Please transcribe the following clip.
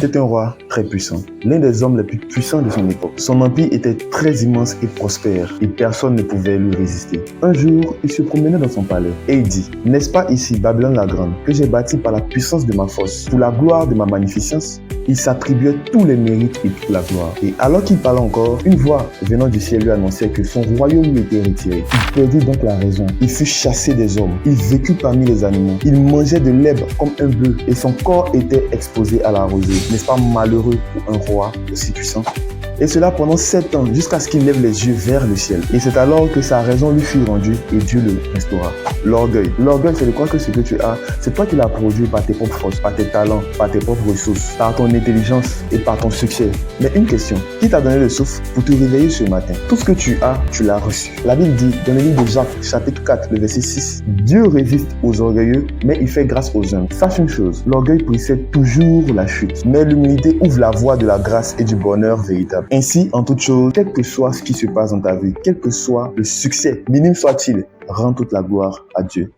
était un roi très puissant, l'un des hommes les plus puissants de son époque. Son empire était très immense et prospère et personne ne pouvait lui résister. Un jour, il se promenait dans son palais et il dit: « N'est-ce pas ici Babylone la grande, que j'ai bâtie par la puissance de ma force, pour la gloire de ma magnificence ?» Il s'attribuait tous les mérites et toute la gloire. Et alors qu'il parlait encore, une voix venant du ciel lui annonçait que son royaume lui était retiré. Il perdit donc la raison. Il fut chassé des hommes. Il vécut parmi les animaux. Il mangeait de l'herbe comme un bœuf et son corps était exposé à la rosée. N'est-ce pas malheureux pour un roi aussi puissant? Et cela pendant 7 ans, jusqu'à ce qu'il lève les yeux vers le ciel. Et c'est alors que sa raison lui fut rendue et Dieu le restaura. L'orgueil. L'orgueil, c'est de croire que ce que tu as, c'est toi qui l'as produit par tes propres forces, par tes talents, par tes propres ressources, par ton intelligence et par ton succès. Mais une question, qui t'a donné le souffle pour te réveiller ce matin? Tout ce que tu as, tu l'as reçu. La Bible dit, dans le livre de Jacques, chapitre 4, le verset 6, Dieu résiste aux orgueilleux, mais il fait grâce aux humbles. Sache une chose, l'orgueil précède toujours la chute, mais l'humilité ouvre la voie de la grâce et du bonheur véritable. Ainsi, en toute chose, quel que soit ce qui se passe dans ta vie, quel que soit le succès, minime soit-il, rends toute la gloire à Dieu.